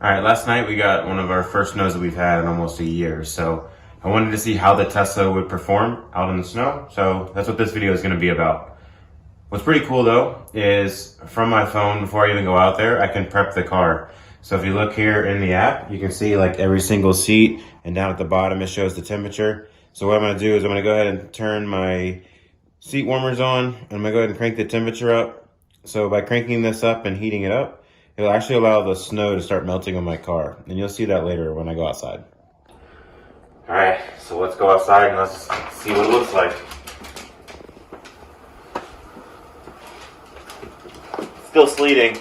All right, last night we got one of our first snows that we've had in almost a year. So I wanted to see how the Tesla would perform out in the snow. So that's what this video is going to be about. What's pretty cool though is from my phone, before I even go out there, I can prep the car. So if you look here in the app, you can see like every single seat, and down at the bottom it shows the temperature. So what I'm going to do is I'm going to go ahead and turn my seat warmers on, and I'm going to go ahead and crank the temperature up. So by cranking this up and heating it up, it'll actually allow the snow to start melting on my car. And you'll see that later when I go outside. All right, so let's go outside and let's see what it looks like. Still sleeting.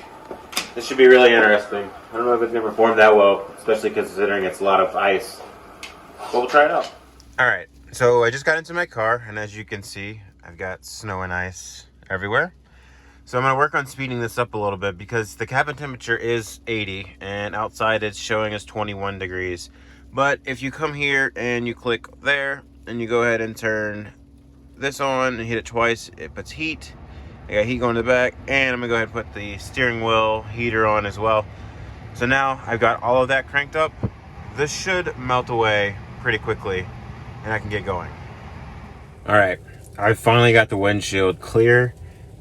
This should be really interesting. I don't know if it's gonna perform that well, especially considering it's a lot of ice. But we'll try it out. All right, so I just got into my car, and as you can see, I've got snow and ice everywhere. So I'm going to work on speeding this up a little bit because the cabin temperature is 80 and outside it's showing us 21 degrees. But if you come here and you click there and you go ahead and turn this on and hit it twice, it puts heat. I got heat going to the back, and I'm going to go ahead and put the steering wheel heater on as well. So now I've got all of that cranked up. This should melt away pretty quickly and I can get going. All right, I finally got the windshield clear.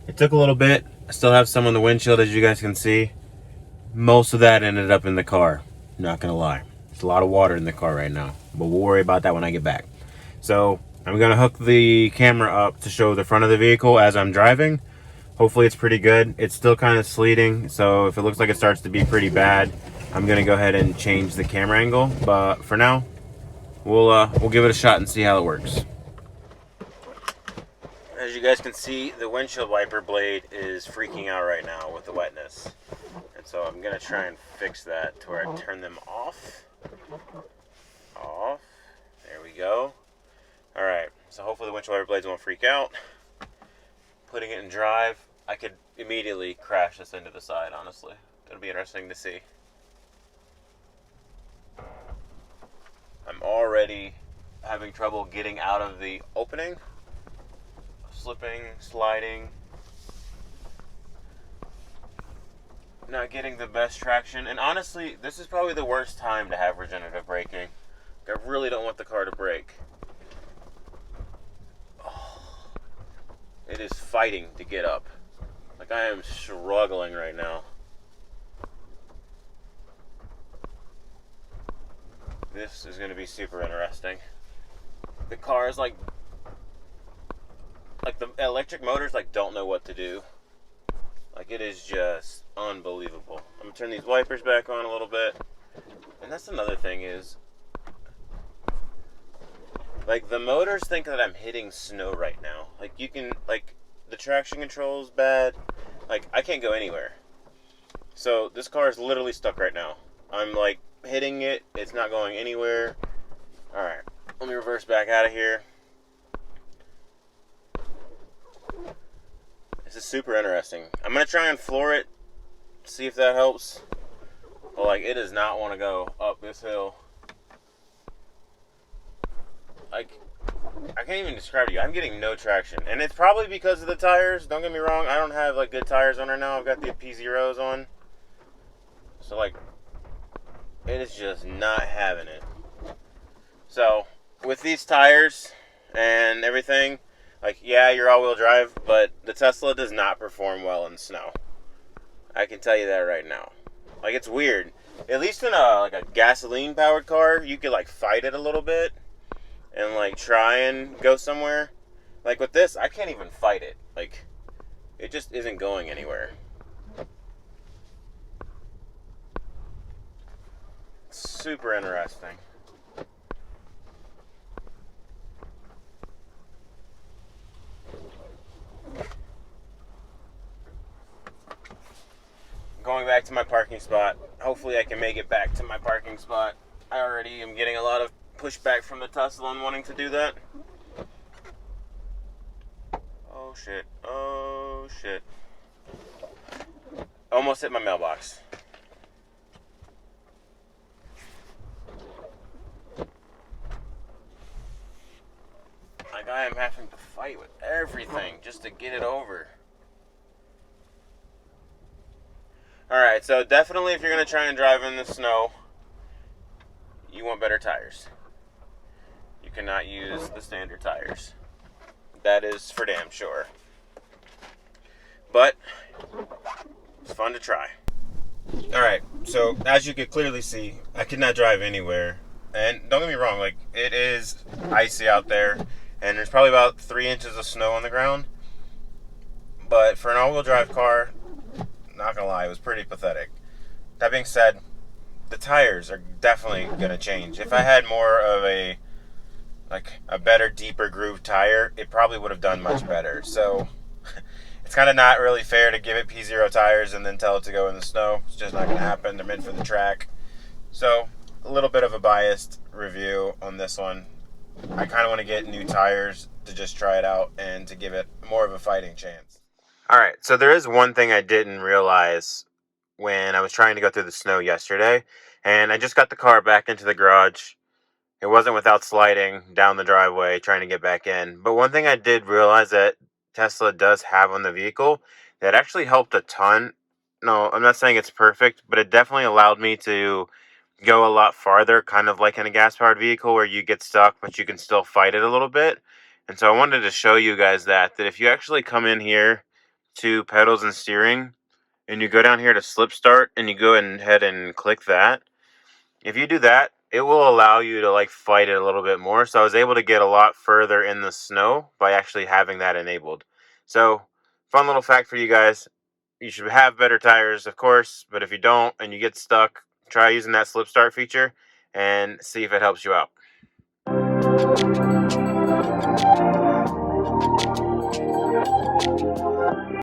It took a little bit. I still have some on the windshield, as you guys can see. Most of that ended up in the car. Not gonna lie. There's a lot of water in the car right now, but we'll worry about that when I get back. So I'm gonna hook the camera up to show the front of the vehicle as I'm driving. Hopefully it's pretty good. It's still kind of sleeting, so if it looks like it starts to be pretty bad, I'm gonna go ahead and change the camera angle. But for now, we'll give it a shot and see how it works. As you guys can see, the windshield wiper blade is freaking out right now with the wetness. And so I'm going to try and fix that to where I turn them off. Off. There we go. Alright, so hopefully the windshield wiper blades won't freak out. Putting it in drive, I could immediately crash this into the side, honestly. It'll be interesting to see. I'm already having trouble getting out of the opening. Slipping, sliding, not getting the best traction, and honestly, this is probably the worst time to have regenerative braking. I really don't want the car to brake. Oh, it is fighting to get up. Like, I am struggling right now. This is going to be super interesting. The car is like the electric motors don't know what to do. Like, it is just unbelievable. I'm gonna turn these wipers back on a little bit. And that's another thing is, like, the motors think that I'm hitting snow right now. Like, you can, like, the traction control is bad. Like, I can't go anywhere. So this car is literally stuck right now. I'm like hitting it, it's not going anywhere. Alright, let me reverse back out of here. This is super interesting. I'm going to try and floor it, see if that helps. But, like, it does not want to go up this hill. Like, I can't even describe to you. I'm getting no traction. And it's probably because of the tires. Don't get me wrong. I don't have, like, good tires on right now. I've got the P0s on. So, like, it is just not having it. So, with these tires and everything, like, yeah, you're all-wheel drive, but the Tesla does not perform well in snow. I can tell you that right now. Like, it's weird. At least in a gasoline-powered car, you could, like, fight it a little bit and, like, try and go somewhere. Like, with this, I can't even fight it. Like, it just isn't going anywhere. Super interesting. Going back to my parking spot. Hopefully I can make it back to my parking spot. I already am getting a lot of pushback from the Tesla on wanting to do that. Oh shit. Oh shit. Almost hit my mailbox. Like, I am having to fight with everything just to get it over. Alright, so definitely if you're going to try and drive in the snow, you want better tires. You cannot use the standard tires. That is for damn sure. But it's fun to try. Alright, so as you could clearly see, I could not drive anywhere. And don't get me wrong, like, it is icy out there, and there's probably about 3 inches of snow on the ground. But for an all-wheel drive car, not gonna lie, it was pretty pathetic. That being said, the tires are definitely gonna change. If I had more of a better, deeper groove tire, it probably would have done much better. So it's kind of not really fair to give it P0 tires and then tell it to go in the snow. It's just not gonna happen. They're meant for the track. So a little bit of a biased review on this one. I kind of want to get new tires to just try it out and to give it more of a fighting chance. Alright, so there is one thing I didn't realize when I was trying to go through the snow yesterday, and I just got the car back into the garage. It wasn't without sliding down the driveway trying to get back in. But one thing I did realize that Tesla does have on the vehicle that actually helped a ton. No, I'm not saying it's perfect, but it definitely allowed me to go a lot farther, kind of like in a gas-powered vehicle where you get stuck, but you can still fight it a little bit. And so I wanted to show you guys that if you actually come in here to pedals and steering, and you go down here to slip start, and you go ahead and click that, if you do that, it will allow you to like fight it a little bit more. So I was able to get a lot further in the snow by actually having that enabled. So fun little fact for you guys. You should have better tires, of course, but if you don't and you get stuck, try using that slip start feature and see if it helps you out.